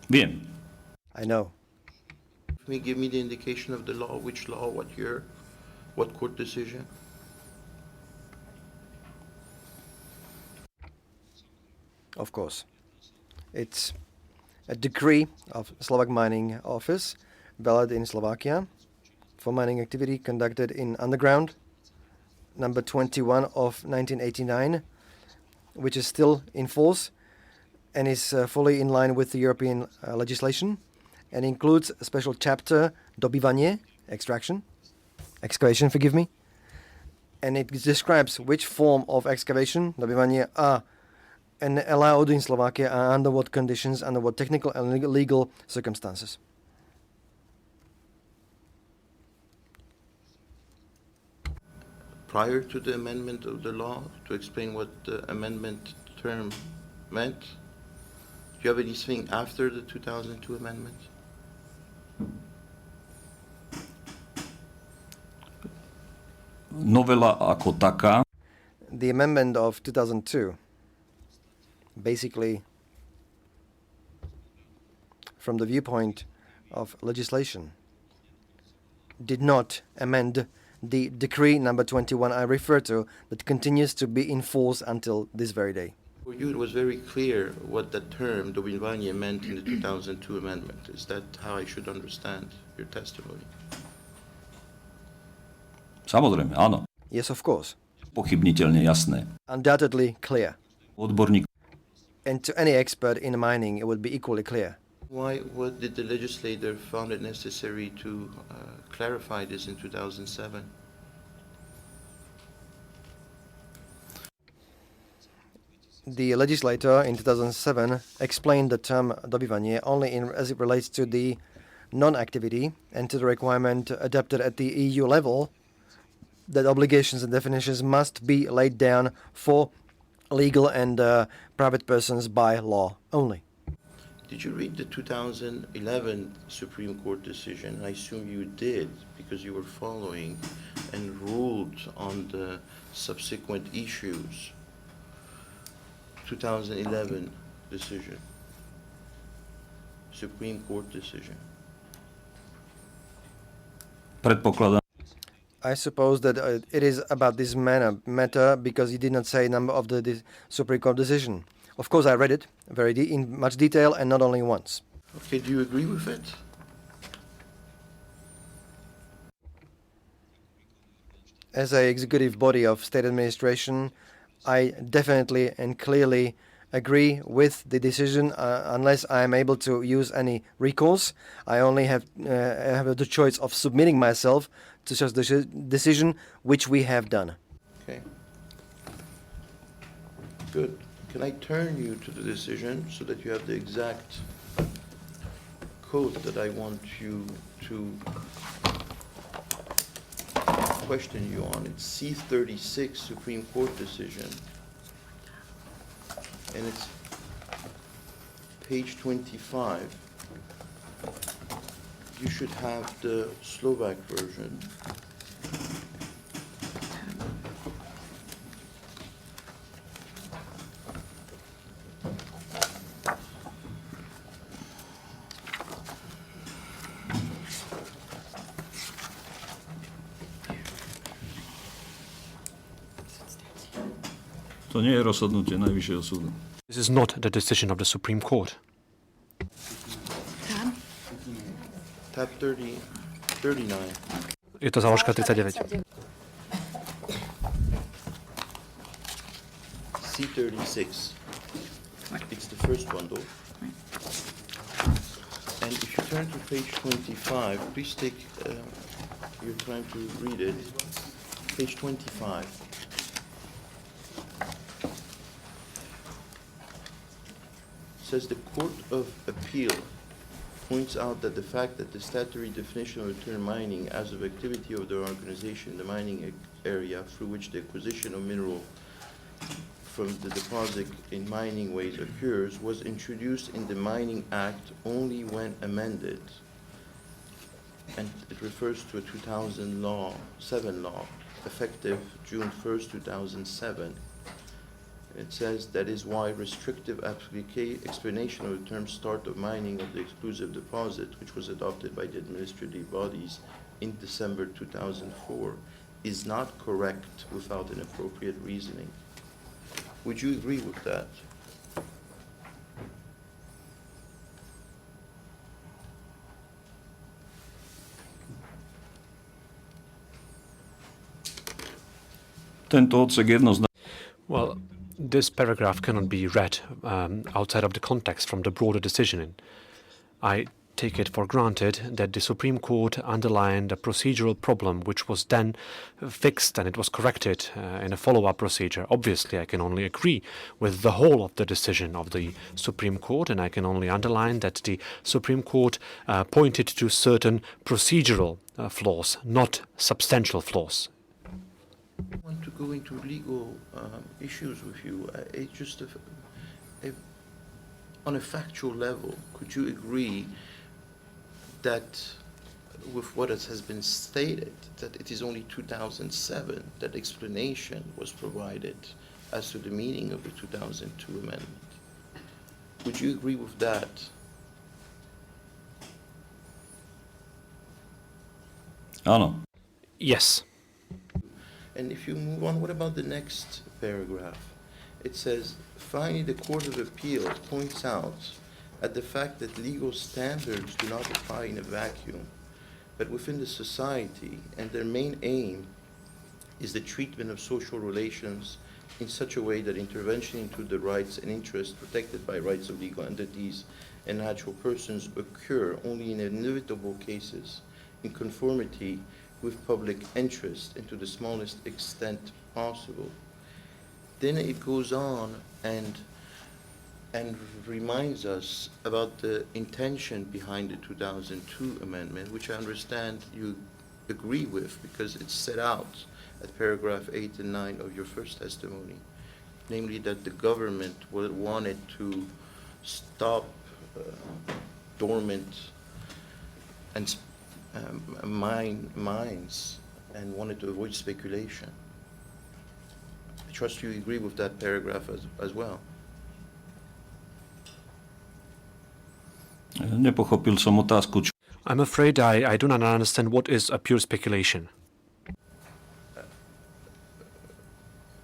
Viem. I know. Give me the indication of the law, which law, what year, what court decision? Of course. It's a decree of Slovak Mining Office, valid in Slovakia, for mining activity conducted in underground, number 21 of 1989, which is still in force and is fully in line with the European legislation, and includes a special chapter, dobývanie, excavation, forgive me, and it describes which form of excavation, dobývanie, are and allowed in Slovakia and under what conditions, under what technical and legal circumstances. Prior to the amendment of the law, to explain what the amendment term meant, do you have anything after the 2002 amendment? Novela ako taká. The amendment of 2002, basically, from the viewpoint of legislation, did not amend the decree number 21 I refer to, that continues to be in force until this very day. For you, it was very clear what the term dobývanie meant in the 2002 amendment. Is that how I should understand your testimony? Samozrejme, áno. Yes, of course. Pochybniteľne jasné. Undoubtedly clear. Odborník. And to any expert in mining, it would be equally clear. What did the legislator found it necessary to clarify this in 2007? The legislator in 2007 explained the term dobývanie only as it relates to the non-activity and to the requirement adopted at the EU level that obligations and definitions must be laid down for legal and private persons by law only. Did you read the 2011 Supreme Court decision? I assume you did, because you were following and ruled on the subsequent issues. 2011 decision, Supreme Court decision. Predpokladám. I suppose that it is about this matter because you did not say number of the Supreme Court decision. Of course, I read it in much detail and not only once. Okay, do you agree with it? As an executive body of state administration, I definitely and clearly agree with the decision unless I am able to use any recourse. I only have the choice of submitting myself to such decision, which we have done. Okay. Good. Can I turn you to the decision so that you have the exact code that I want you to question you on? It's C36 Supreme Court decision, and it's page 25. You should have the Slovak version. To nie je rozhodnutie Najvyššieho súdu. This is not the decision of the Supreme Court. Tab 39. Je to záložka 39. C36. It's the first one, though. And if you turn to page 25, please take your time to read it. Page 25. Says the Court of Appeal points out that the fact that the statutory definition of the term mining as of activity of the organization, the mining area through which the acquisition of mineral from the deposit in mining ways occurs, was introduced in the Mining Act only when amended. And it refers to a 2007 law, effective June 1st, 2007. It says that is why restrictive explanation of the term start of mining of the exclusive deposit, which was adopted by the administrative bodies in December 2004, is not correct without an appropriate reasoning. Would you agree with that? Tento odsek jednoznačne Well, this paragraph cannot be read outside of the context from the broader decision. I take it for granted that the Supreme Court underlined a procedural problem which was then fixed and it was corrected in a follow-up procedure. Obviously, I can only agree with the whole of the decision of the Supreme Court, and I can only underline that the Supreme Court pointed to certain procedural flaws, not substantial flaws. I want to go into legal issues with you. On a factual level, could you agree that with what has been stated, that it is only 2007 that explanation was provided as to the meaning of the 2002 amendment? Would you agree with that? áno. Yes. And if you move on, what about the next paragraph? It says, finally, the Court of Appeal points out at the fact that legal standards do not apply in a vacuum, but within the society, and their main aim is the treatment of social relations in such a way that intervention into the rights and interests protected by rights of legal entities and natural persons occur only in inevitable cases in conformity with public interest and to the smallest extent possible. Then it goes on and reminds us about the intention behind the 2002 amendment, which I understand you agree with because it's set out at paragraph 8 and 9 of your first testimony, namely that the government wanted to stop dormant and mines and wanted to avoid speculation. I trust you agree with that paragraph as well. Nepochopil som otázku, I'm afraid I do not understand what is a pure speculation.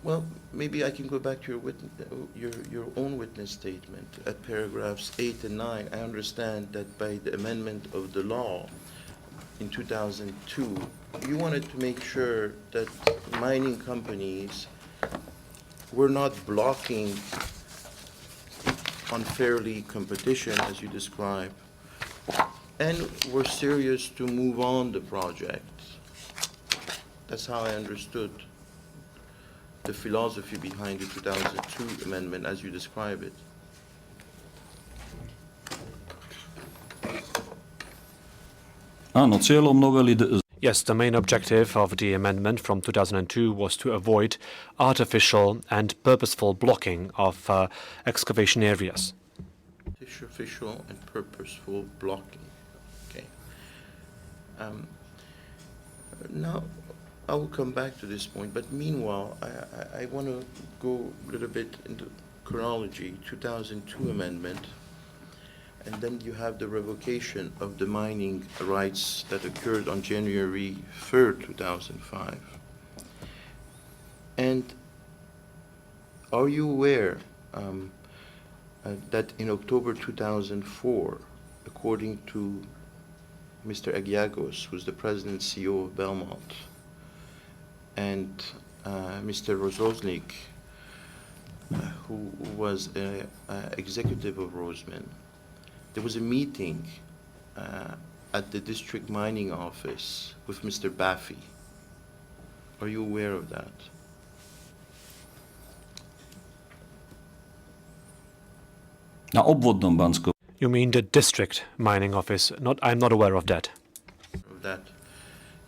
Well, maybe I can go back to your own witness statement at paragraphs 8 and 9. I understand that by the amendment of the law in 2002, you wanted to make sure that mining companies were not blocking unfairly competition, as you describe, and were serious to move on the project. That's how I understood the philosophy behind the 2002 amendment as you describe it. áno, cieľom novely Yes, the main objective of the amendment from 2002 was to avoid artificial and purposeful blocking of excavation areas. Artificial and purposeful blocking. Okay. Now, I will come back to this point, but meanwhile, I want to go a little bit into chronology. 2002 amendment, and then you have the revocation of the mining rights that occurred on January 3rd, 2005. And are you aware that in October 2004, according to Mr. Agiagos, who's the president and CEO of Belmont, and Mr. Rozoznik, who was an executive of Roseman, there was a meeting at the district mining office with Mr. Baffy. Are you aware of that? na obvodnom Banskom. You mean the district mining office? I'm not aware of that. Of that.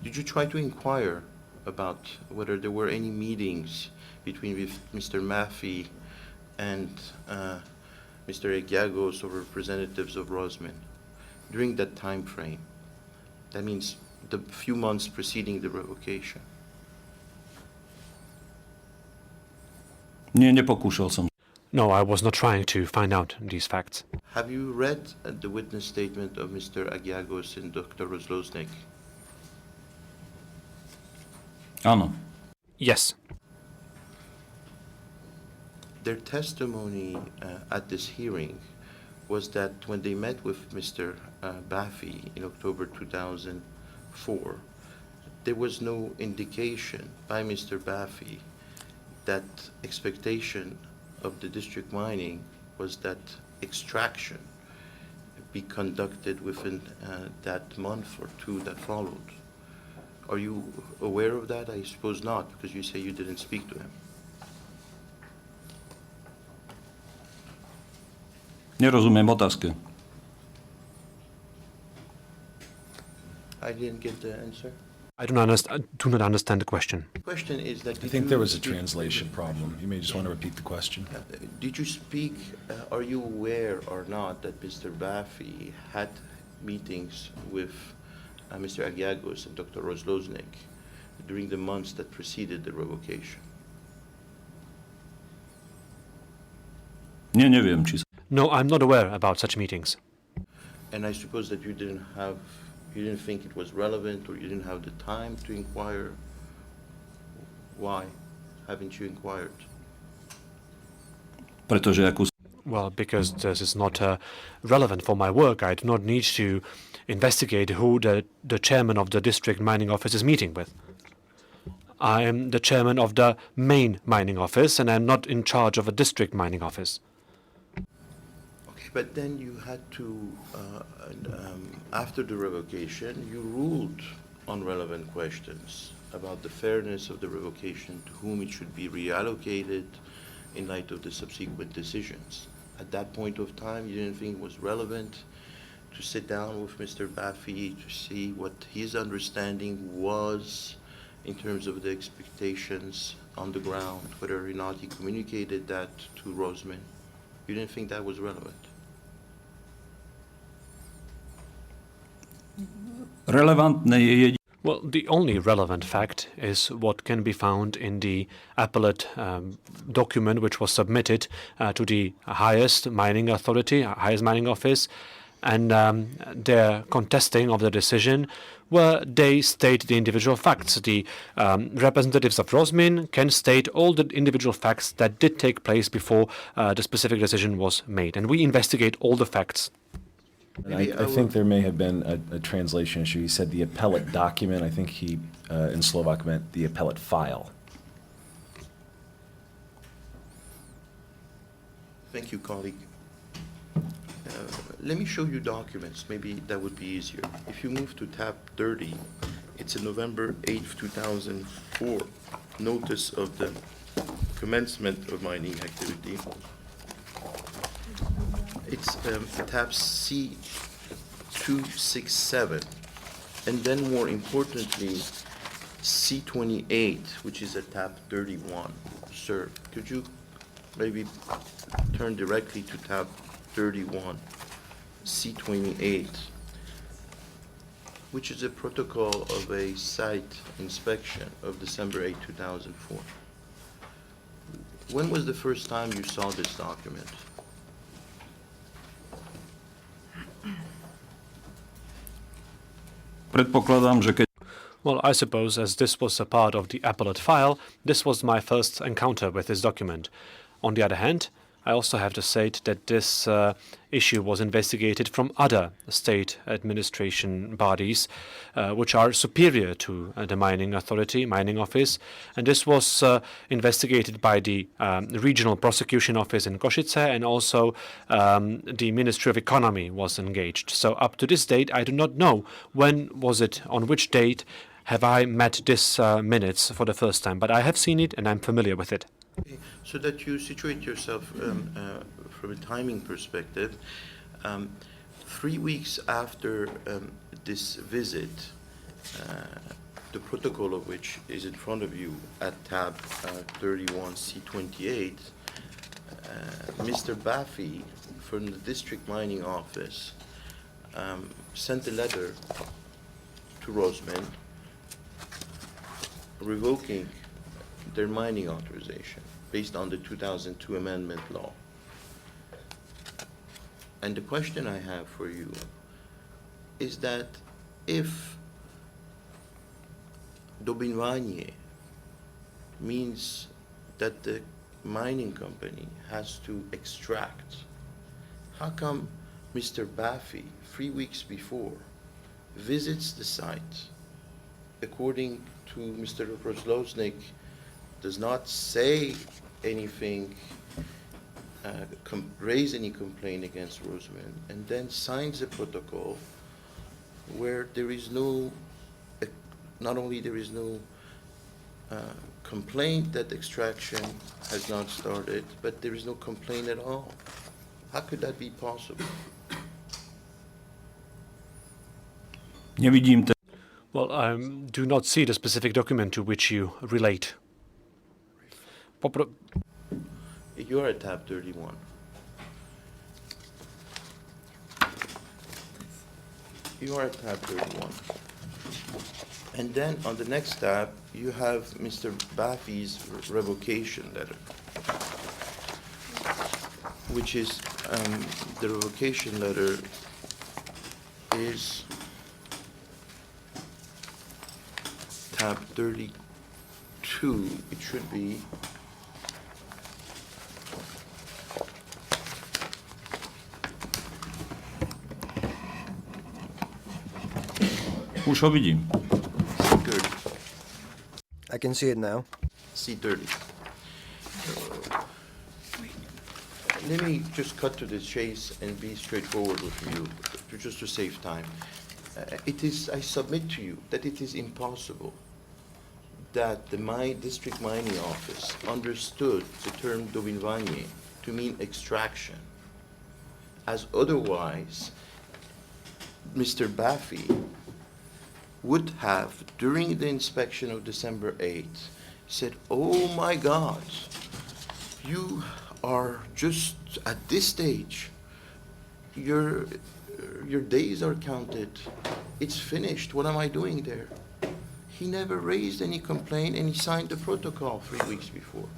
Did you try to inquire about whether there were any meetings between Mr. Maffey and Mr. Agiagos or representatives of Rosman during that time frame? That means the few months preceding the revocation. Nie, nepokúšal som. No, I was not trying to find out these facts. Have you read the witness statement of Mr. Agiagos and Dr. Rozloznik? Áno. Yes. Their testimony at this hearing was that when they met with Mr. Baffy in October 2004, there was no indication by Mr. Baffy that expectation of the district mining was that extraction be conducted within that month or two that followed. Are you aware of that? I suppose not, because you say you didn't speak to him. Nerozumiem otázke. I didn't get the answer. I do not understand the question. The question is that I think there was a translation problem. You may just want to repeat the question. Did you speak, are you aware or not that Mr. Baffy had meetings with Mr. Agiagos and Dr. Rozloznik during the months that preceded the revocation? Nie, neviem, či... No, I'm not aware about such meetings. And I suppose that you didn't think it was relevant, or you didn't have the time to inquire. Why haven't you inquired? Pretože ako... Well, because this is not relevant for my work. I do not need to investigate who the chairman of the district mining office is meeting with. I am the chairman of the main mining office, and I'm not in charge of a district mining office. Okay, but then you had to, after the revocation, you ruled on relevant questions about the fairness of the revocation, to whom it should be reallocated in light of the subsequent decisions. At that point of time, you didn't think it was relevant to sit down with Mr. Baffy to see what his understanding was in terms of the expectations on the ground, whether or not he communicated that to Rosman. You didn't think that was relevant? Relevantné je jediné. Well, the only relevant fact is what can be found in the appellate document which was submitted to the highest mining authority, highest mining office, and their contesting of the decision, where they state the individual facts. The representatives of Rosmin can state all the individual facts that did take place before the specific decision was made, and we investigate all the facts. I think there may have been a translation issue. He said the appellate document. I think he, in Slovak, meant the appellate file. Thank you, colleague. Let me show you documents. Maybe that would be easier. If you move to tab 30, it's a November 8th, 2004 notice of the commencement of mining activity. It's tab C267, and then more importantly, C28, which is at tab 31. Sir, could you maybe turn directly to tab 31, C28, which is a protocol of a site inspection of December 8, 2004. When was the first time you saw this document? Predpokladám, že keď... Well, I suppose as this was a part of the appellate file, this was my first encounter with this document. On the other hand, I also have to state that this issue was investigated from other state administration bodies, which are superior to the mining authority, mining office, and this was investigated by the regional prosecution office in Košice, and also the Ministry of Economy was engaged. So up to this date, I do not know when was it, on which date have I met this minutes for the first time, but I have seen it and I'm familiar with it. Okay, so that you situate yourself from a timing perspective, 3 weeks after this visit, the protocol of which is in front of you at tab 31C28, Mr. Baffy from the district mining office sent a letter to Rosman revoking their mining authorization. based on the 2002 amendment law. And the question I have for you is that if Dobinvanie means that the mining company has to extract, how come Mr. Baffy, 3 weeks before, visits the site, according to Mr. Rozloznik, does not say anything, raise any complaint against Roseman, and then signs a protocol where there is no, not only there is no complaint that extraction has not started, but there is no complaint at all. How could that be possible? Nevidím te... Well, I do not see the specific document to which you relate. You're at tab 31. You are at tab 31. And then on the next tab, you have Mr. Baffy's revocation letter, which is, the revocation letter is tab 32. It should be. Už ho vidím. C30. I can see it now. C30. Let me just cut to the chase and be straightforward with you, just to save time. I submit to you that it is impossible that the district mining office understood the term Dobinvanie to mean extraction, as otherwise Mr. Baffy would have, during the inspection of December 8th, said, "Oh my God, you are just at this stage, your days are counted, it's finished, what am I doing there?" He never raised any complaint and he signed the protocol 3 weeks before.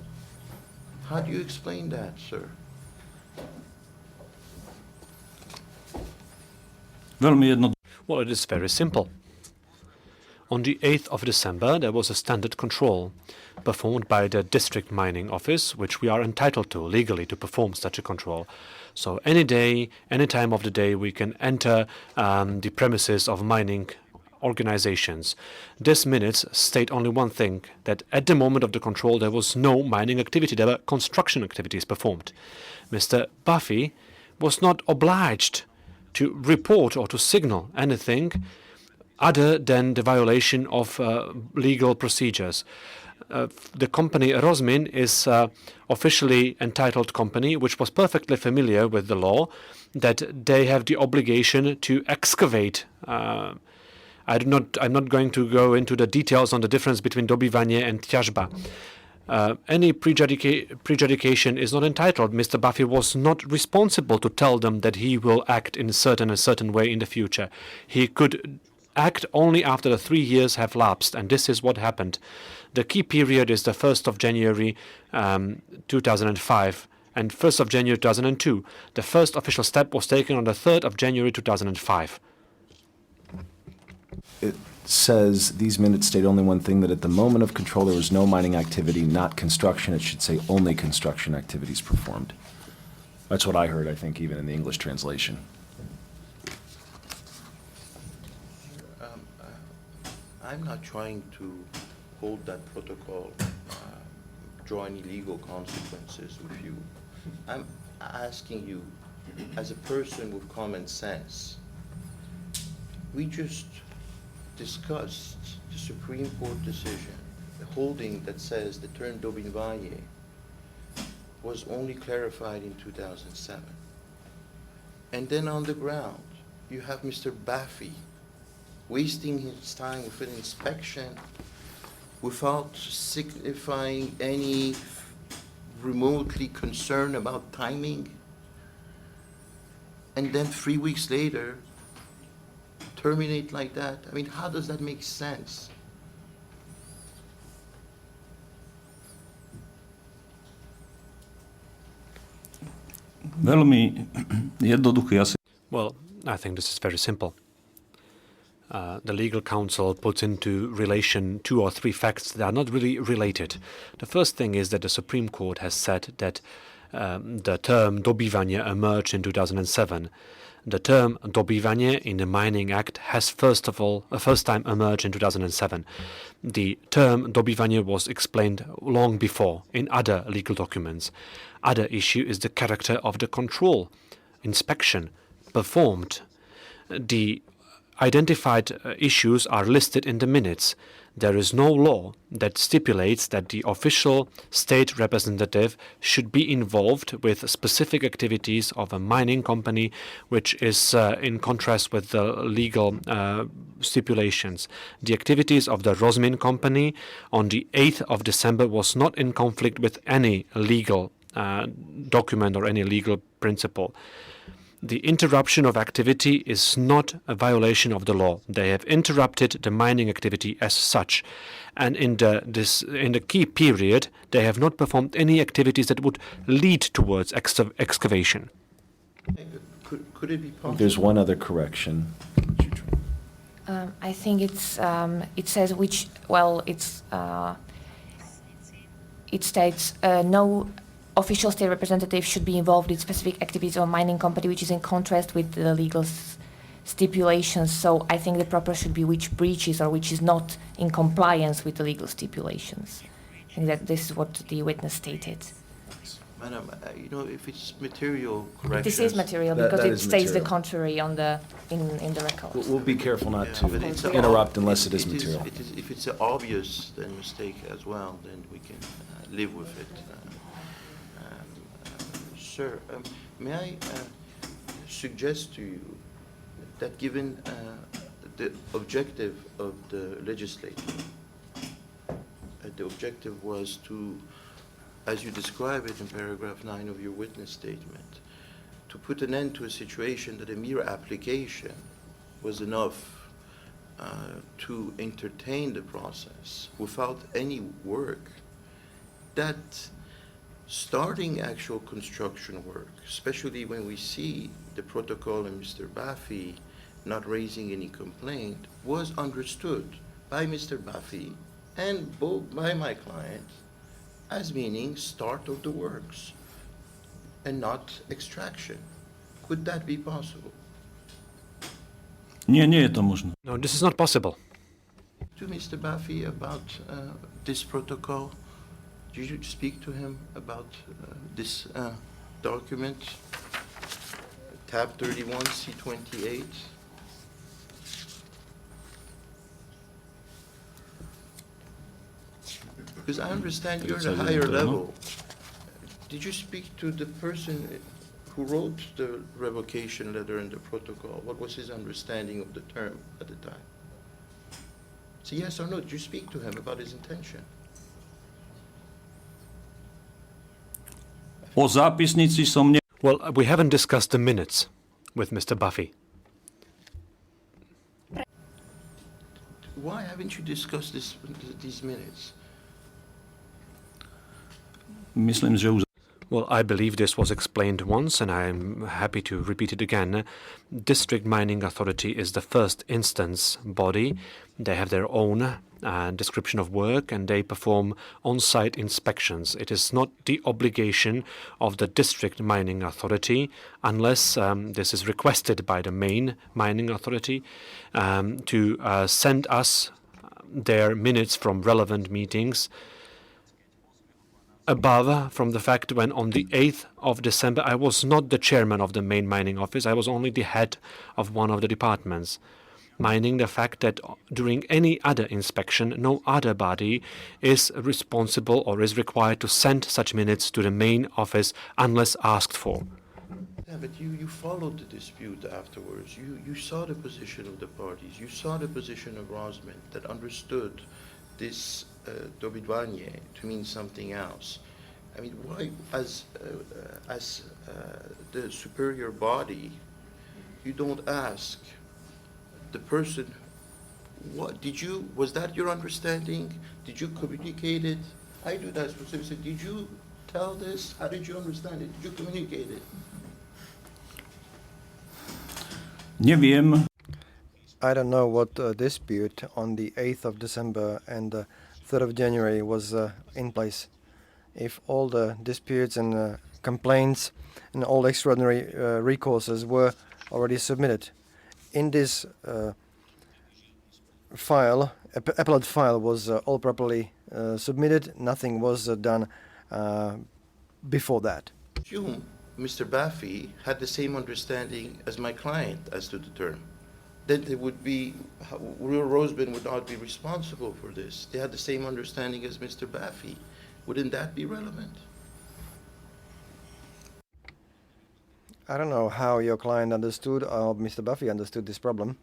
How do you explain that, sir? Velmi jedno... Well, it is very simple. On the 8th of December, there was a standard control performed by the district mining office, which we are entitled to legally to perform such a control. So any day, any time of the day, we can enter the premises of mining organizations. These minutes state only one thing, that at the moment of the control, there was no mining activity, there were construction activities performed. Mr. Baffy was not obliged to report or to signal anything other than the violation of legal procedures. The company Rosmin is officially entitled company, which was perfectly familiar with the law, that they have the obligation to excavate. I'm not going to go into the details on the difference between Dobivanie and Tjažba. Any prejudiciation is not entitled. Mr. Baffy was not responsible to tell them that he will act in a certain way in the future. He could act only after the 3 years have lapsed, and this is what happened. The key period is the 1st of January 2005 and 1st of January 2002. The first official step was taken on the 3rd of January 2005. It says these minutes state only one thing, that at the moment of control there was no mining activity, not construction. It should say only construction activities performed. That's what I heard, I think, even in the English translation. I'm not trying to hold that protocol, draw any legal consequences with you. I'm asking you, as a person with common sense, we just discussed the Supreme Court decision, the holding that says the term Dobinvanie was only clarified in 2007. And then on the ground, you have Mr. Baffy wasting his time with an inspection without signifying any remotely concern about timing. And then 3 weeks later, terminate like that. I mean, how does that make sense? Veľmi jednoduchý asi. Well, I think this is very simple. The legal counsel puts into relation 2 or 3 facts that are not really related. The first thing is that the Supreme Court has said that the term dobývanie emerged in 2007. The term dobývanie in the Mining Act has first time emerged in 2007. The term dobývanie was explained long before in other legal documents. Other issue is the character of the control, inspection, performed. The identified issues are listed in the minutes. There is no law that stipulates that the official state representative should be involved with specific activities of a mining company, which is in contrast with the legal stipulations. The activities of the Rosmin company on the 8th of December was not in conflict with any legal document or any legal principle. The interruption of activity is not a violation of the law. They have interrupted the mining activity as such. And in the key period, they have not performed any activities that would lead towards excavation. Could it be possible? There's one other correction. I think it says which, well, it states no official state representative should be involved in specific activities of a mining company, which is in contrast with the legal stipulations. So I think the proper should be which breaches or which is not in compliance with the legal stipulations. I think that this is what the witness stated. Madam, if it's material corrections... This is material That because it is states the material. contrary in the record. We'll be careful not Yeah, to but it's interrupt unless it is material. If it's an obvious then mistake as well, then we can live with it. Sir, may I suggest to you that given the objective of the legislature, the objective was to, as you describe it in paragraph 9 of your witness statement, to put an end to a situation that a mere application was enough to entertain the process without any work, that starting actual construction work, especially when we see the protocol and Mr. Baffy not raising any complaint, was understood by Mr. Baffy and both by my client as meaning start of the works and not extraction. Could that be possible? Nie je to možné. No, this is not possible. To Mr. Baffy about this protocol? Did you speak to him about this document, tab 31, C28? Because I understand you're at a higher level. Did you speak to the person who wrote the revocation letter and the protocol? What was his understanding of the term at the time? So yes or no, did you speak to him about his intention? O zápisnici som Well, we haven't discussed the minutes with Mr. Buffy. Why haven't you discussed these minutes? Myslím, že už... Well, I believe this was explained once, and I'm happy to repeat it again. District Mining Authority is the first instance body. They have their own description of work, and they perform on-site inspections. It is not the obligation of the District Mining Authority, unless this is requested by the main mining authority, to send us their minutes from relevant meetings. Above from the fact when on the 8th of December I was not the chairman of the main mining office, I was only the head of one of the departments. Mining the fact that during any other inspection, no other body is responsible or is required to send such minutes to the main office unless asked for. Yeah, but you followed the dispute afterwards. You saw the position of the parties. You saw the position of Rosman that understood this dobydwanie to mean something else. I mean, why, as the superior body, you don't ask the person, was that your understanding? Did you communicate it? I do that specifically. Did you tell this? How did you understand it? Did you communicate it? Neviem, I don't know what dispute on the 8th of December and the 3rd of January was in place. If all the disputes and complaints and all extraordinary recourses were already submitted. In this file, appellate file was all properly submitted. Nothing was done before that. Assume Mr. Baffy had the same understanding as my client as to the term. Then it would be, Rosebin would not be responsible for this. They had the same understanding as Mr. Baffy. Wouldn't that be relevant? I don't know how your client understood or Mr. Baffy understood this problem.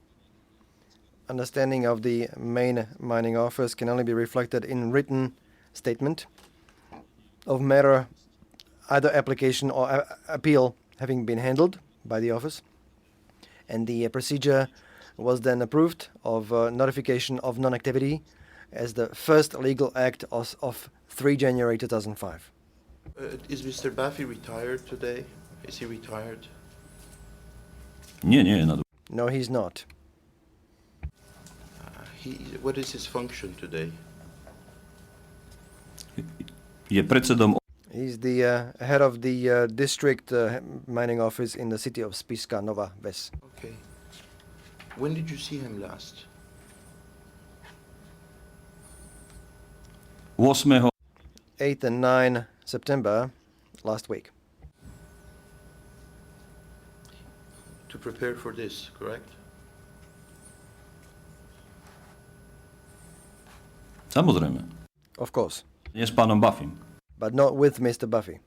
Understanding of the main mining office can only be reflected in written statement of matter, either application or appeal having been handled by the office. And the procedure was then approved of notification of non-activity as the first legal act of 3 January 2005. Is Mr. Baffy retired today? Is he retired? nie, na No, he's not. What is his function today? je predsedom He's the head of the district mining office in the city of Spišská Nová Ves. Okay. When did you see him last? 8. 8th and 9 September last week. To prepare for this, correct? Samozrejme. Of course, Nie s pánom Buffym. but not with Mr. Baffy.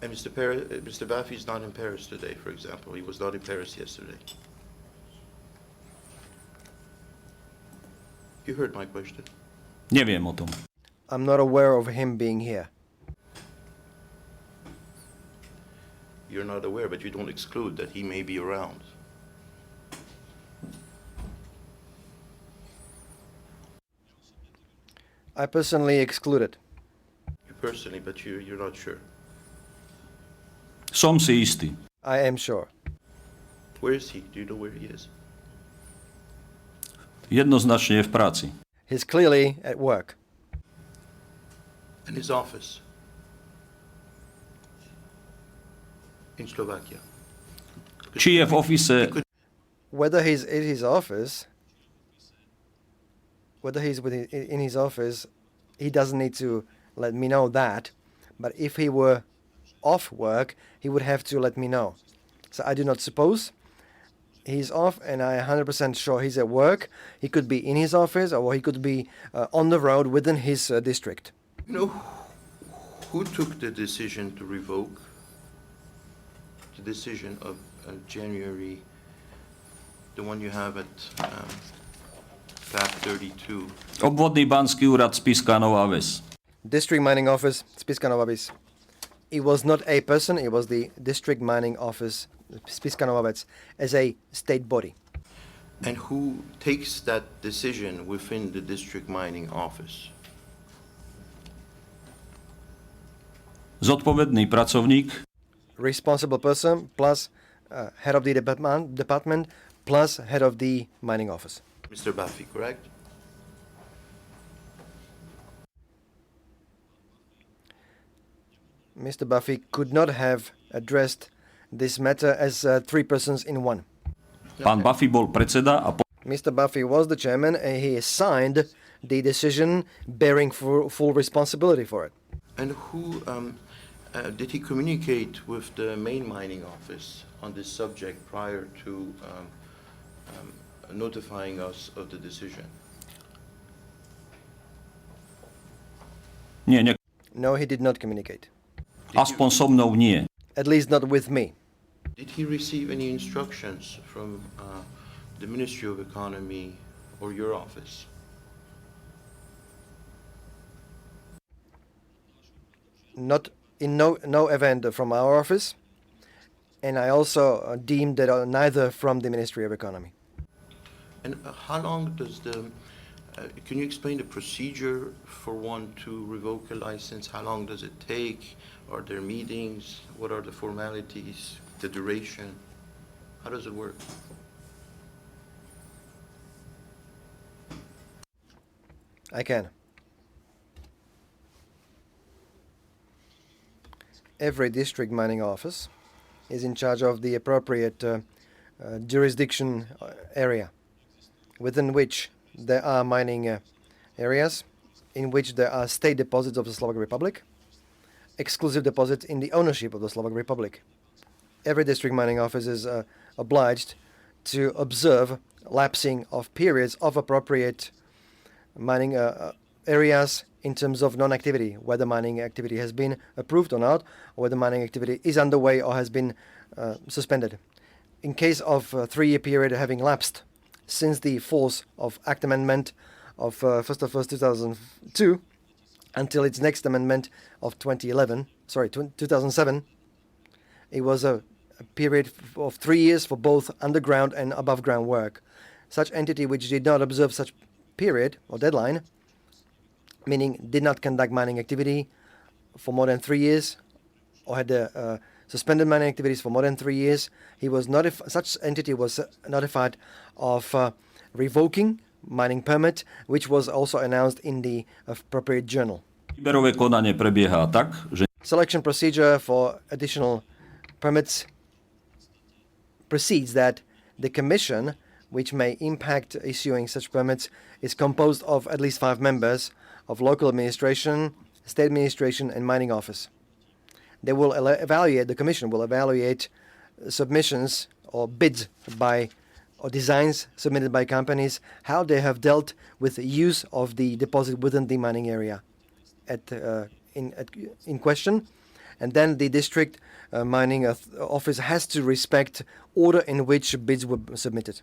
And Mr. Baffy is not in Paris today, for example. He was not in Paris yesterday. You heard my question. Neviem o tom. I'm not aware of him being here. You're not aware, but you don't exclude that he may be around. I personally exclude it. You personally, but you're not sure. Som si istý. I am sure. Where is he? Do you know where he is? Jednoznačne je v práci. He's clearly at work. In his office. In Slovakia. Či je v ofise, Whether he's in his office, in his office, he doesn't need to let me know that. But if he were off work, he would have to let me know. So I do not suppose he's off, and I 100% sure he's at work. He could be in his office, or he could be on the road within his district. You know, who took the decision to revoke the decision of January, the one you have at tab 32? obvodný banský úrad Spišská Nová Ves. District Mining Office, Spišská Nová Ves. It was not a person, it was the District Mining Office, Spišská Nová Ves, as a state body. And who takes that decision within the district mining office? Zodpovedný pracovník, Responsible person plus head of the department plus head of the mining office. Mr. Baffy, correct? Mr. Baffy could not have addressed this matter as three persons in one. pán Buffy bol predseda a Mr. Baffy was the chairman and he signed the decision bearing full responsibility for it. And who did he communicate with the main mining office on this subject prior to notifying us of the decision? nie, No, he did not communicate. aspoň so mnou nie. At least not with me. Did he receive any instructions from the Ministry of Economy or your office? Not in no event from our office. And I also deemed that neither from the Ministry of Economy. And how long does can you explain the procedure for one to revoke a license? How long does it take? Are there meetings? What are the formalities? The duration? How does it work? I can. Every district mining office is in charge of the appropriate jurisdiction area within which there are mining areas, in which there are state deposits of the Slovak Republic, exclusive deposits in the ownership of the Slovak Republic. Every district mining office is obliged to observe lapsing of periods of appropriate mining areas in terms of non-activity, whether mining activity has been approved or not, or whether mining activity is underway or has been suspended. In case of a 3-year period having lapsed since the force of Act Amendment of 1st of 1st 2002 until its next amendment of 2007, it was a period of 3 years for both underground and above ground work. Such entity which did not observe such period or deadline, meaning did not conduct mining activity for more than 3 years, or had suspended mining activities for more than 3 years, such entity was notified of revoking mining permit, which was also announced in the appropriate journal. Výberové konanie prebieha tak, že Selection procedure for additional permits proceeds that the commission, which may impact issuing such permits, is composed of at least 5 members of local administration, state administration, and mining office. They will the commission will evaluate submissions or bids or designs submitted by companies, how they have dealt with the use of the deposit within the mining area in question. And then the district mining office has to respect order in which bids were submitted.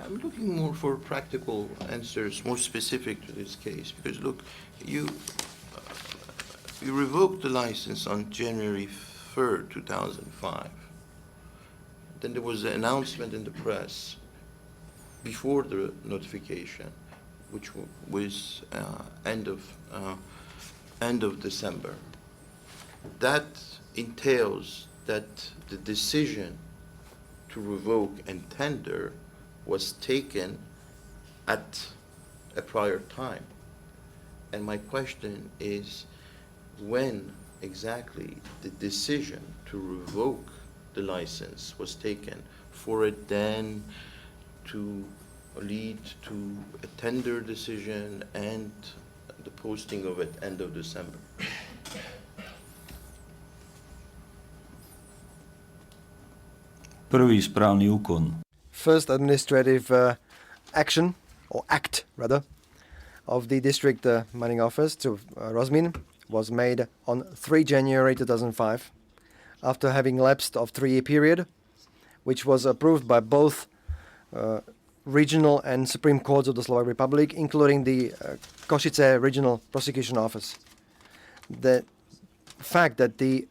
I'm looking more for practical answers, more specific to this case, because look, you revoked the license on January 3rd, 2005. Then there was an announcement in the press before the notification, which was end of December. That entails that the decision to revoke and tender was taken at a prior time. And my question is, when exactly the decision to revoke the license was taken for it then to lead to a tender decision and the posting of it end of December? prvý správny úkon First administrative action, or act rather, of the district mining office to Rosmin was made on 3 January 2005, after having lapsed of 3-year period, which was approved by both regional and Supreme Courts of the Slovak Republic, including the Košice Regional Prosecution Office. The fact that the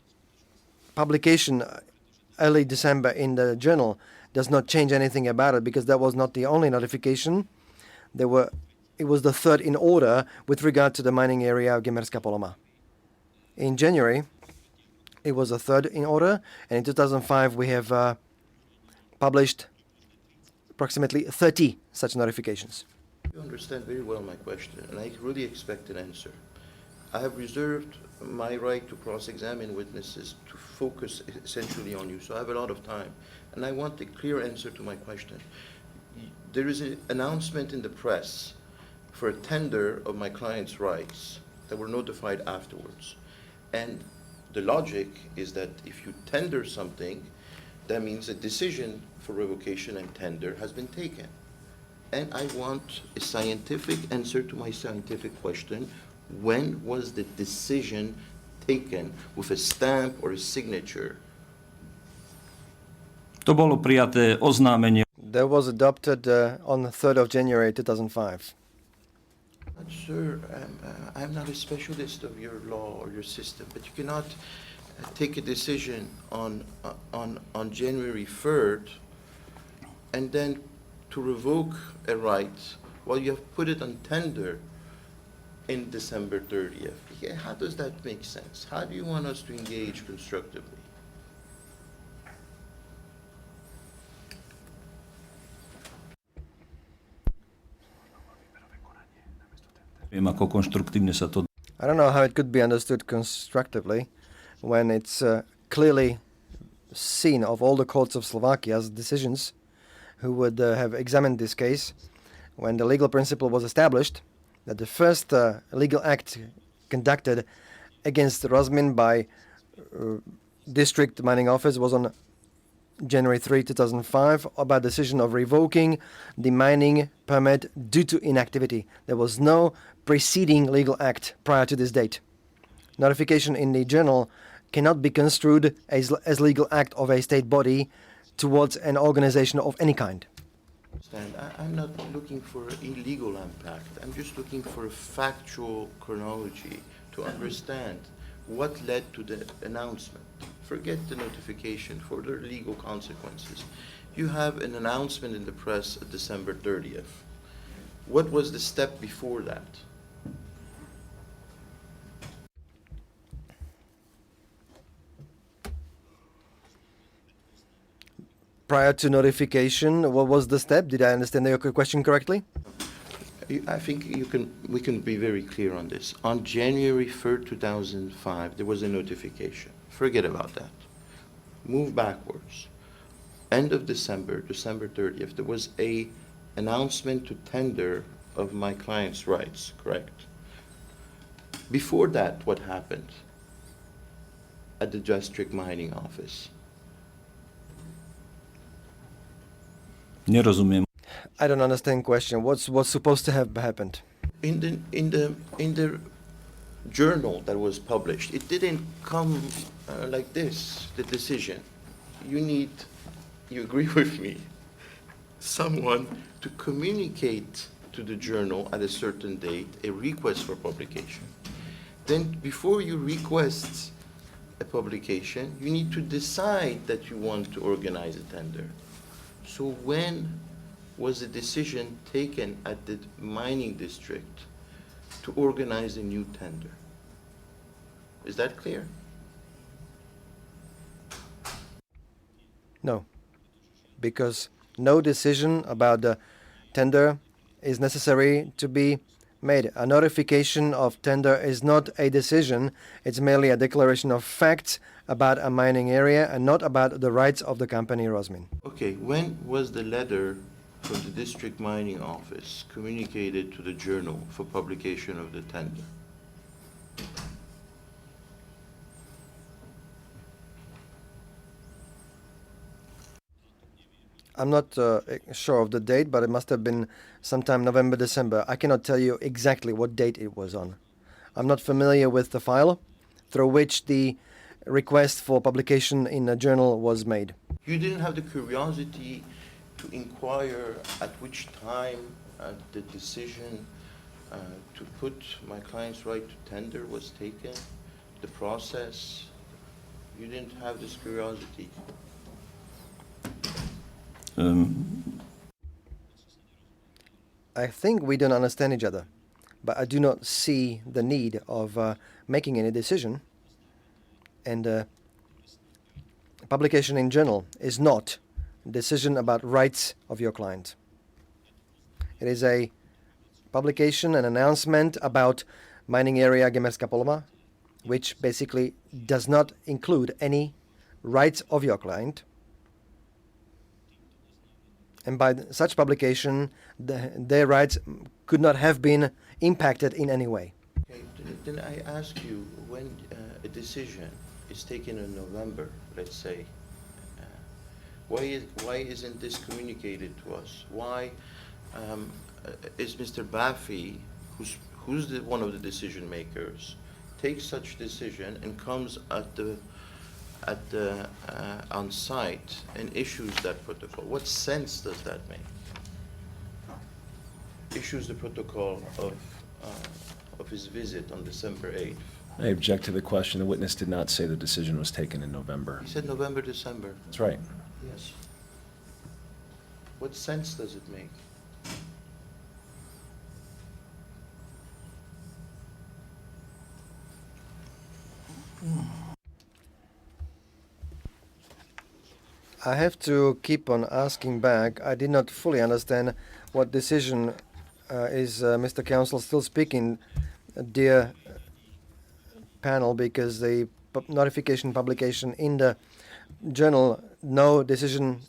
publication early December in the journal does not change anything about it, because that was not the only notification. It was the third in order with regard to the mining area of Gemerská Poloma. In January, it was the third in order, and in 2005 we have published approximately 30 such notifications. You understand very well my question, and I really expect an answer. I have reserved my right to cross-examine witnesses to focus essentially on you, so I have a lot of time. And I want a clear answer to my question. There is an announcement in the press for a tender of my client's rights that were notified afterwards. And the logic is that if you tender something, that means a decision for revocation and tender has been taken. And I want a scientific answer to my scientific question. When was the decision taken with a stamp or a signature? To bolo prijaté oznámenie That was adopted on the 3rd of January 2005. But sir, I'm not a specialist of your law or your system, but you cannot take a decision on January 3rd and then to revoke a right while you have put it on tender in December 30th. Yeah, how does that make sense? How do you want us to engage constructively? Viem, ako konštruktívne sa to I don't know how it could be understood constructively when it's clearly seen of all the courts of Slovakia's decisions who would have examined this case when the legal principle was established that the first legal act conducted against Rosmin by district mining office was on January 3, 2005 about decision of revoking the mining permit due to inactivity. There was no preceding legal act prior to this date. Notification in the journal cannot be construed as legal act of a state body towards an organization of any kind. I'm not looking for illegal impact. I'm just looking for a factual chronology to understand what led to the announcement. Forget the notification for the legal consequences. You have an announcement in the press at December 30th. What was the step before that? Prior to notification, what was the step? Did I understand your question correctly? I think we can be very clear on this. On January 3rd, 2005, there was a notification. Forget about that. Move backwards. End of December, December 30th, there was a announcement to tender of my client's rights, correct? Before that, what happened at the district mining office? nerozumiem. I don't understand question. What's supposed to have happened? In the journal that was published, it didn't come like this, the decision. You agree with me, someone to communicate to the journal at a certain date a request for publication. Then before you request a publication, you need to decide that you want to organize a tender. So when was the decision taken at the mining district to organize a new tender? Is that clear? No, because no decision about the tender is necessary to be made. A notification of tender is not a decision, it's merely a declaration of facts about a mining area and not about the rights of the company Rosmin. Okay, when was the letter from the district mining office communicated to the journal for publication of the tender? I'm not sure of the date, but it must have been sometime November, December. I cannot tell you exactly what date it was on. I'm not familiar with the file through which the request for publication in a journal was made. You didn't have the curiosity to inquire at which time the decision to put my client's right to tender was taken, the process? You didn't have this curiosity? I think we don't understand each other, but I do not see the need of making any decision. And publication in journal is not a decision about rights of your client. It is a publication, an announcement about mining area Gemerská Poloma, which basically does not include any rights of your client. And by such publication, their rights could not have been impacted in any way. Okay, then I ask you, when a decision is taken in November, let's say, why isn't this communicated to us? Why is Mr. Baffy, who's one of the decision makers, takes such decision and comes on site and issues that protocol? What sense does that make? Issues the protocol of his visit on December 8th. I object to the question. The witness did not say the decision was taken in November. He said November, December. That's right. Yes. What sense does it make? I have to keep on asking back. I did not fully understand what decision Is Mr. Council still speaking, dear panel, because the notification publication in the journal, no decision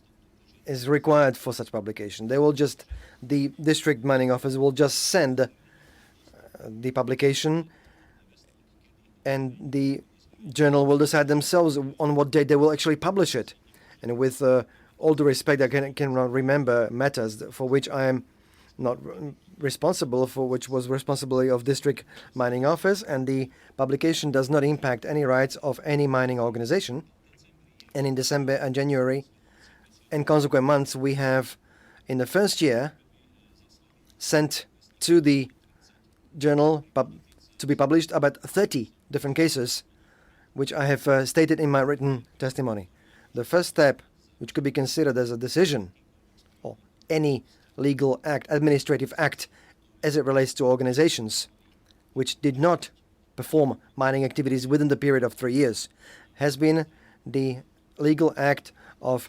is required for such publication. The district mining office will just send the publication, and the journal will decide themselves on what date they will actually publish it. And with all due respect, I cannot remember matters for which I am not responsible, for which was responsibility of district mining office, and the publication does not impact any rights of any mining organization. And in December and January and consequent months, we have in the first year sent to the journal to be published about 30 different cases, which I have stated in my written testimony. The first step, which could be considered as a decision or any legal act, administrative act, as it relates to organizations which did not perform mining activities within the period of 3 years, has been the legal act of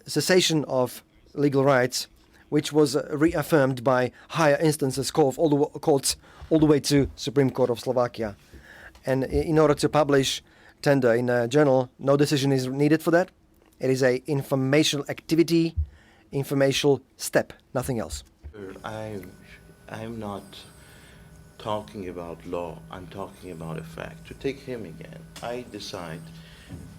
cessation of legal rights, which was reaffirmed by higher instances courts all the way to Supreme Court of Slovakia. And in order to publish tender in a journal, no decision is needed for that. It is a informational activity, informational step, nothing else. I'm not talking about law, I'm talking about a fact. To take him again, I decide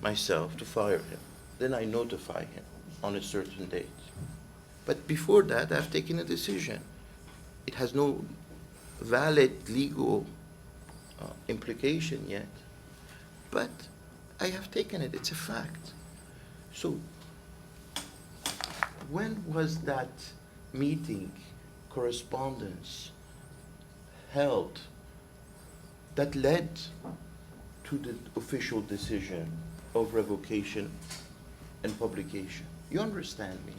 myself to fire him. Then I notify him on a certain date. But before that, I've taken a decision. It has no valid legal implication yet, but I have taken it, it's a fact. So, when was that meeting, correspondence held that led to the official decision of revocation and publication? You understand me?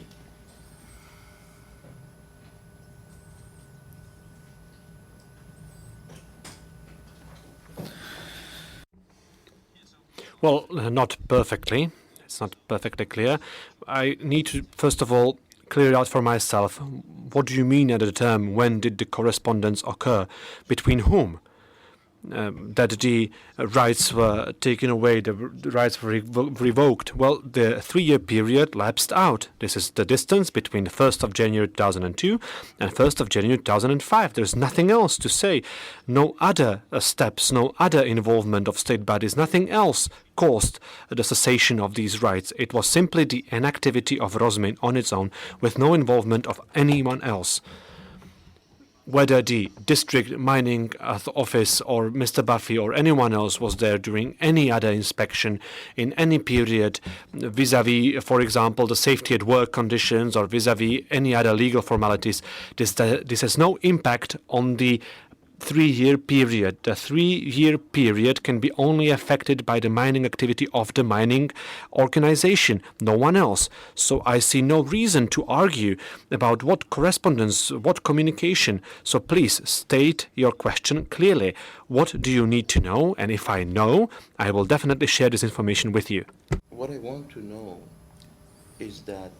Well, not perfectly. It's not perfectly clear. I need to, first of all, clear it out for myself. What do you mean under the term, when did the correspondence occur? Between whom? That the rights were taken away, the rights were revoked. Well, the 3-year period lapsed out. This is the distance between the 1st of January 2002 and 1st of January 2005. There's nothing else to say. No other steps, no other involvement of state bodies, nothing else caused the cessation of these rights. It was simply the inactivity of Rosmin on its own, with no involvement of anyone else. Whether the district mining office or Mr. Buffy or anyone else was there during any other inspection in any period vis-à-vis, for example, the safety at work conditions or vis-à-vis any other legal formalities, this has no impact on the 3-year period. The 3-year period can be only affected by the mining activity of the mining organization, no one else. So I see no reason to argue about what correspondence, what communication. So please state your question clearly. What do you need to know? And if I know, I will definitely share this information with you. What I want to know is that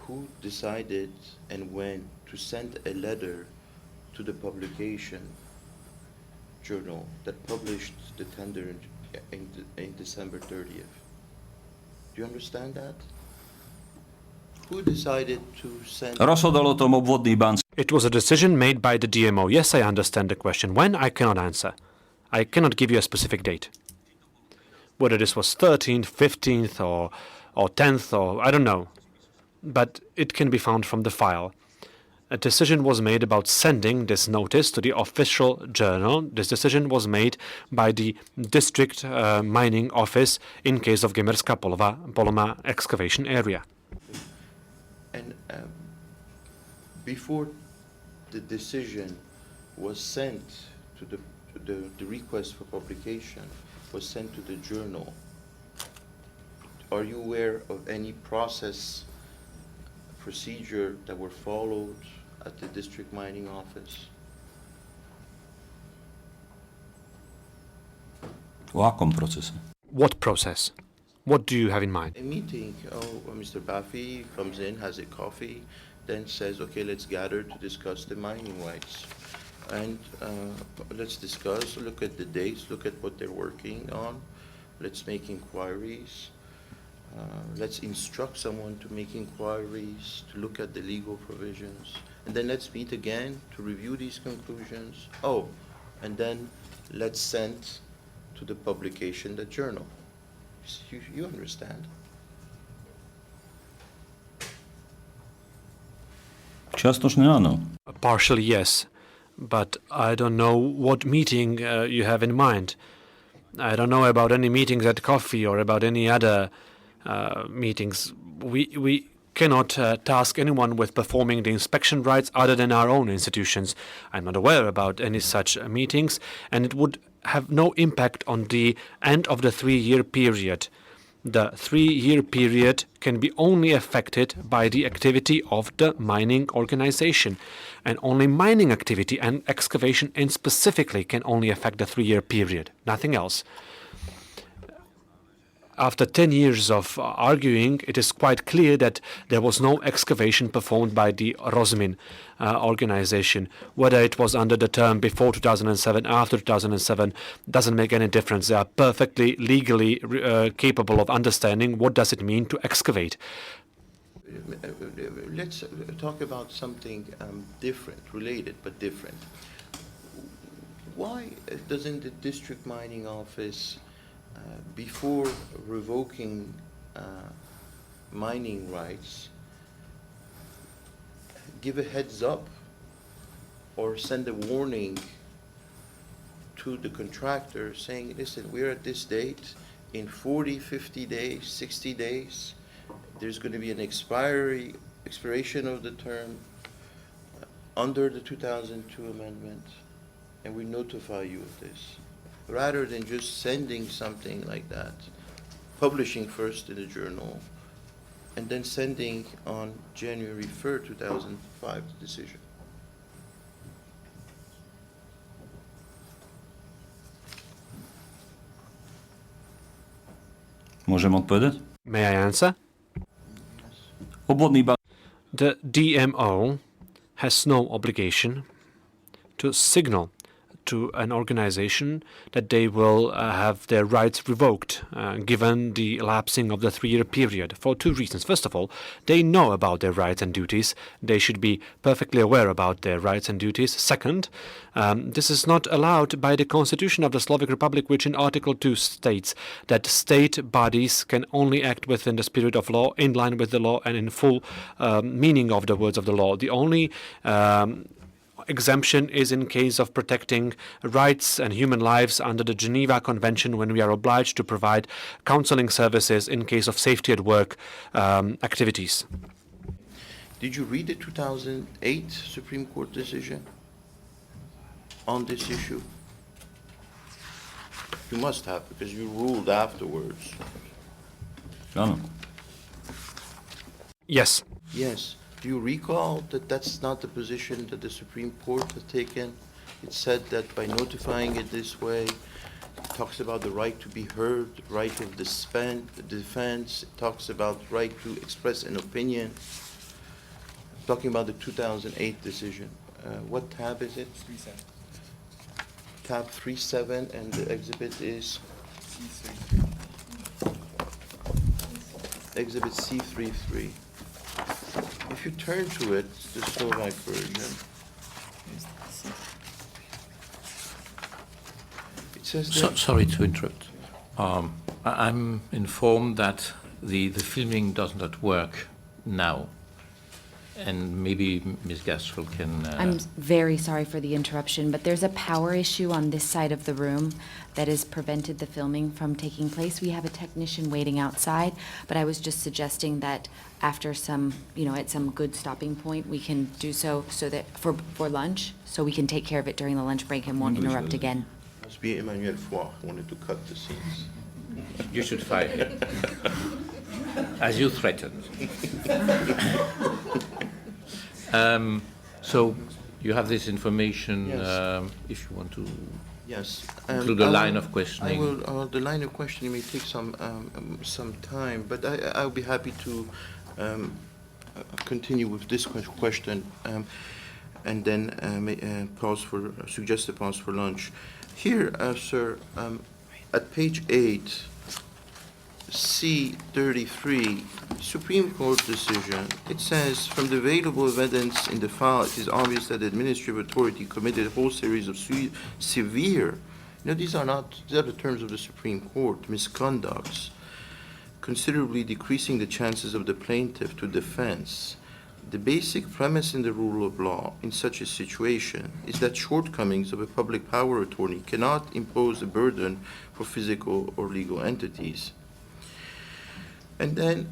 who decided and when to send a letter to the publication journal that published the tender in December 30th. Do you understand that? Who decided to send... Rozhodol o tom obvodný banský. It was a decision made by the DMO. Yes, I understand the question. When? I cannot answer. I cannot give you a specific date. Whether this was 13th, 15th, or 10th, or I don't know. But it can be found from the file. A decision was made about sending this notice to the official journal. This decision was made by the district mining office in case of Gemerská Poloma excavation area. And before the decision was sent to the request for publication was sent to the journal, are you aware of any procedure that were followed at the district mining office? O akom procese? What process? What do you have in mind? A meeting. Oh, Mr. Baffy comes in, has a coffee, then says, okay, let's gather to discuss the mining rights. And let's discuss, look at the dates, look at what they're working on. Let's make inquiries. Let's instruct someone to make inquiries, to look at the legal provisions. And then let's meet again to review these conclusions. Oh, and then let's send to the publication the journal. You understand? Čiastočne áno. Partially, yes. But I don't know what meeting you have in mind. I don't know about any meetings at coffee or about any other meetings. We cannot task anyone with performing the inspection rights other than our own institutions. I'm not aware about any such meetings, and it would have no impact on the end of the 3-year period. The 3-year period can be only affected by the activity of the mining organization, and only mining activity and excavation in specifically can only affect the 3-year period, nothing else. After 10 years of arguing, it is quite clear that there was no excavation performed by the Rosmin organization. Whether it was under the term before 2007, after 2007, doesn't make any difference. They are perfectly legally capable of understanding what does it mean to excavate. Let's talk about something different, related but different. Why doesn't the district mining office, before revoking mining rights, give a heads up or send a warning to the contractor saying, listen, we're at this date, in 40, 50 days, 60 days, there's going to be an expiration of the term under the 2002 amendment, and we notify you of this. Rather than just sending something like that, publishing first in the journal, and then sending on January 3rd, 2005, the decision. Môžem odpovedať? May I answer? Obvodný bank The DMO has no obligation to signal to an organization that they will have their rights revoked given the lapsing of the 3-year period for 2 reasons. First of all, they know about their rights and duties. They should be perfectly aware about their rights and duties. Second, this is not allowed by the Constitution of the Slovak Republic, which in Article 2 states that state bodies can only act within the spirit of law, in line with the law, and in full meaning of the words of the law. The only exemption is in case of protecting rights and human lives under the Geneva Convention, when we are obliged to provide counseling services in case of safety at work activities. Did you read the 2008 Supreme Court decision on this issue? You must have, because you ruled afterwards. áno. Yes. Yes. Do you recall that that's not the position that the Supreme Court has taken? It said that by notifying it this way, it talks about the right to be heard, right of defense, it talks about right to express an opinion. Talking about the 2008 decision. What tab is it? 37. Tab 37, and the exhibit is Exhibit C33. If you turn to it, the Slovak version, it says that... Sorry to interrupt. I'm informed that the filming does not work now. And maybe Ms. Gastrell can... I'm very sorry for the interruption, but there's a power issue on this side of the room that has prevented the filming from taking place. We have a technician waiting outside, but I was just suggesting that after some, at some good stopping point, we can do so that for lunch, so we can take care of it during the lunch break and won't interrupt again. Must be Emmanuel Foire wanted to cut the scenes. You should fire him, as you threatened. So you have this information, Yes. if you want to Yes. include the line of questioning. I will. The line of questioning may take some time, but I'll be happy to continue with this question and then suggest a pause for lunch. Here, sir, at page 8, C33, Supreme Court decision, it says, from the available evidence in the file, it is obvious that the administrative authority committed a whole series of severe, these are the terms of the Supreme Court, misconducts, considerably decreasing the chances of the plaintiff to defense. The basic premise in the rule of law in such a situation is that shortcomings of a public power attorney cannot impose a burden for physical or legal entities. And then,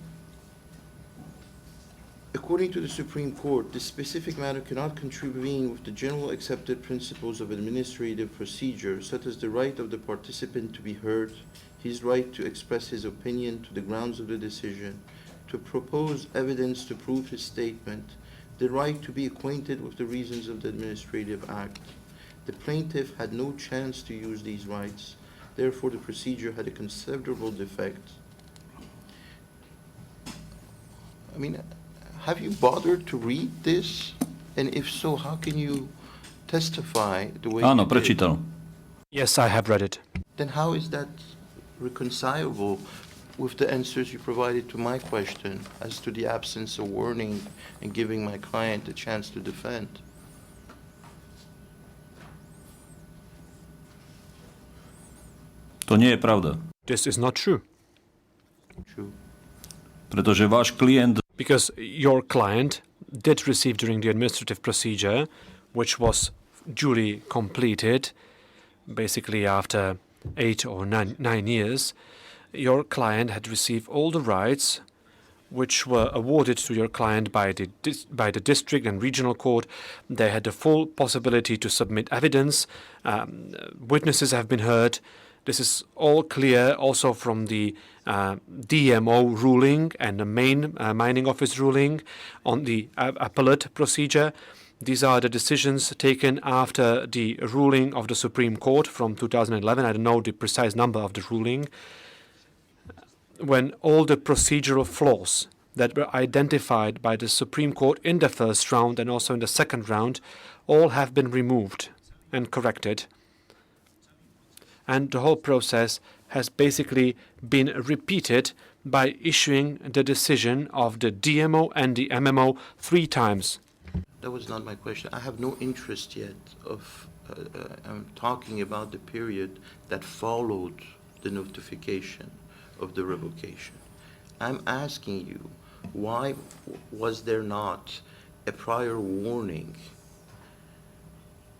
according to the Supreme Court, this specific matter cannot contravene with the general accepted principles of administrative procedure, such as the right of the participant to be heard, his right to express his opinion to the grounds of the decision, to propose evidence to prove his statement, the right to be acquainted with the reasons of the administrative act. The plaintiff had no chance to use these rights, therefore the procedure had a considerable defect. I mean, have you bothered to read this? And if so, how can you testify the way Áno, you did? prečítal. Yes, I have read it. Then how is that reconcilable with the answers you provided to my question as to the absence of warning and giving my client a chance to defend? To nie je pravda. This is not true. True. Pretože váš klient Because your client did receive during the administrative procedure, which was duly completed, basically after 8 or 9 years, your client had received all the rights which were awarded to your client by the district and regional court. They had the full possibility to submit evidence. Witnesses have been heard. This is all clear also from the DMO ruling and the main mining office ruling on the appellate procedure. These are the decisions taken after the ruling of the Supreme Court from 2011. I don't know the precise number of the ruling, when all the procedural flaws that were identified by the Supreme Court in the first round and also in the second round all have been removed and corrected. And the whole process has basically been repeated by issuing the decision of the DMO and the MMO 3 times. That was not my question. I have no interest yet of talking about the period that followed the notification of the revocation. I'm asking you, why was there not a prior warning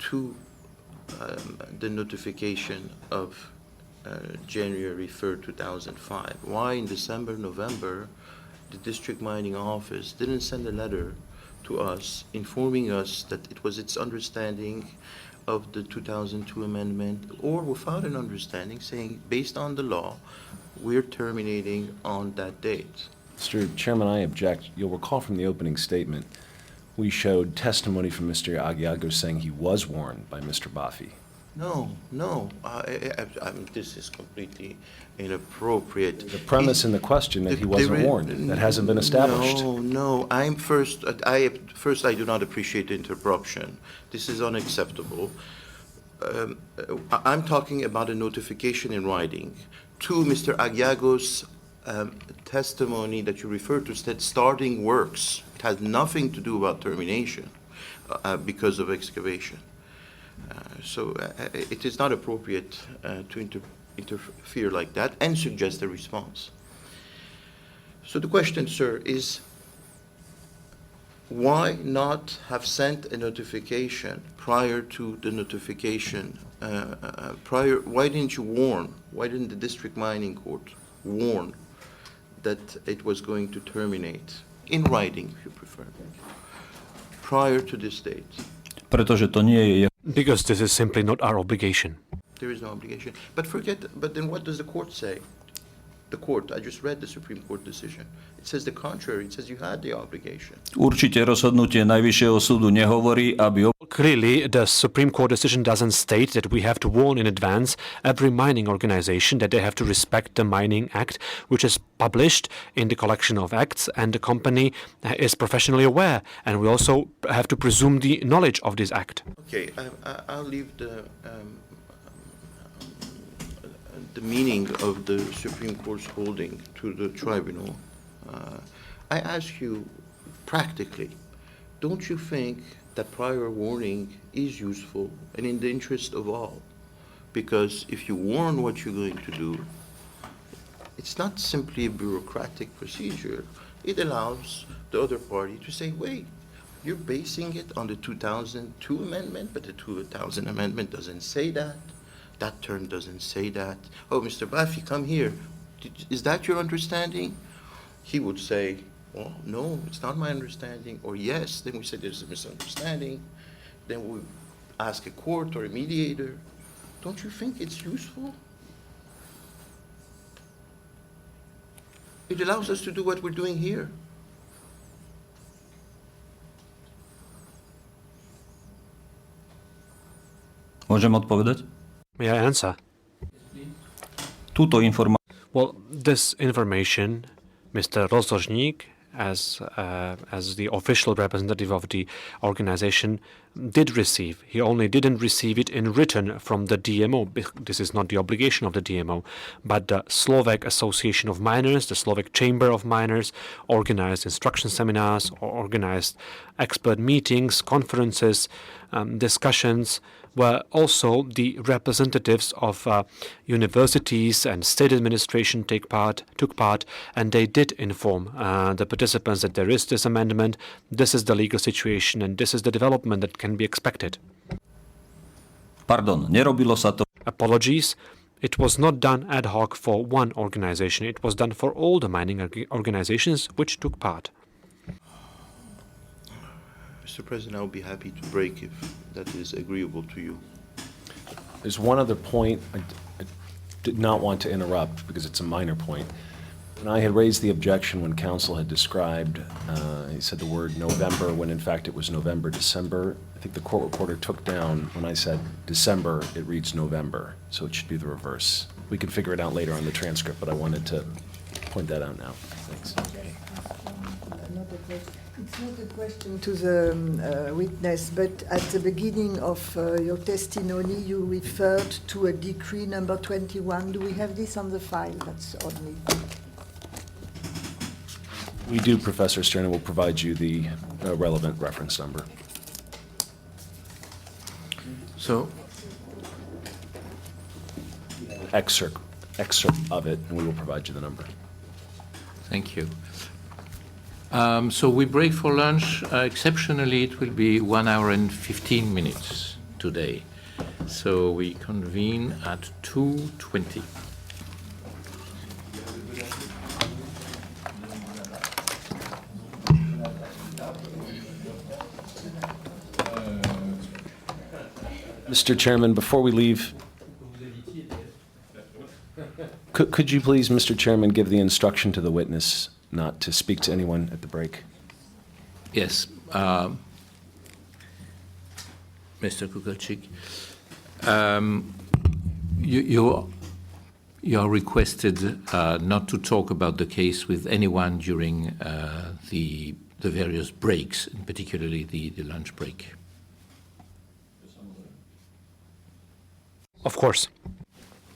to the notification of January 3rd, 2005? Why in December, November, the district mining office didn't send a letter to us informing us that it was its understanding of the 2002 amendment, or without an understanding saying, based on the law, we're terminating on that date? Mr. Chairman, I object. You'll recall from the opening statement, we showed testimony from Mr. Agiago saying he was warned by Mr. Baffi. No. I mean, this is completely inappropriate. The premise in the question that he wasn't warned, that hasn't been established. No. I do not appreciate the interruption. This is unacceptable. I'm talking about a notification in writing to Mr. Agiago's testimony that you referred to, said starting works. It has nothing to do about termination because of excavation. So it is not appropriate to interfere like that and suggest a response. So the question, sir, is why not have sent a notification prior to the notification? Why didn't you warn? Why didn't the district mining court warn that it was going to terminate, in writing if you prefer, prior to this date? Pretože to nie je jeho. Because this is simply not our obligation. There is no obligation. But then what does the court say? The court, I just read the Supreme Court decision. It says the contrary. It says you had the obligation. Určite rozhodnutie Najvyššieho súdu nehovorí, aby Clearly, the Supreme Court decision doesn't state that we have to warn in advance every mining organization that they have to respect the Mining Act, which is published in the collection of acts, and the company is professionally aware. And we also have to presume the knowledge of this act. Okay, I'll leave the meaning of the Supreme Court's holding to the tribunal. I ask you practically, don't you think that prior warning is useful and in the interest of all? Because if you warn what you're going to do, it's not simply a bureaucratic procedure. It allows the other party to say, wait, you're basing it on the 2002 amendment, but the 2000 amendment doesn't say that. That term doesn't say that. Oh, Mr. Baffy, come here. Is that your understanding? He would say, well, no, it's not my understanding, or yes. Then we say there's a misunderstanding. Then we ask a court or a mediator. Don't you think it's useful? It allows us to do what we're doing here. Môžem odpovedať? May I answer? Túto informáciu Well, this information, Mr. Rozložník, as the official representative of the organization, did receive. He only didn't receive it in written from the DMO. This is not the obligation of the DMO, but the Slovak Association of Miners, the Slovak Chamber of Miners, organized instruction seminars, or organized expert meetings, conferences, discussions, where also the representatives of universities and state administration took part, and they did inform the participants that there is this amendment, this is the legal situation, and this is the development that can be expected. nerobilo sa to Apologies. It was not done ad hoc for one organization. It was done for all the mining organizations which took part. Mr. President, I'll be happy to break if that is agreeable to you. There's one other point I did not want to interrupt because it's a minor point. And I had raised the objection when counsel had described, he said the word November, when in fact it was November, December. I think the court reporter took down, when I said December, it reads November. So it should be the reverse. We can figure it out later on the transcript, but I wanted to point that out now. Thanks. It's not a question to the witness, but at the beginning of your testimony, you referred to a decree number 21. Do we have this on the file? That's only. We do, Professor Stern, and we'll provide you the relevant reference number. So, Excerpt of it, and we will provide you the number. thank you. So we break for lunch. Exceptionally, it will be 1 hour and 15 minutes today. So we convene at 2:20. Mr. Chairman, before we leave, could you please, Mr. Chairman, give the instruction to the witness not to speak to anyone at the break? Yes, Mr. Kukalczyk, you are requested not to talk about the case with anyone during the various breaks, and particularly the lunch break. Of course.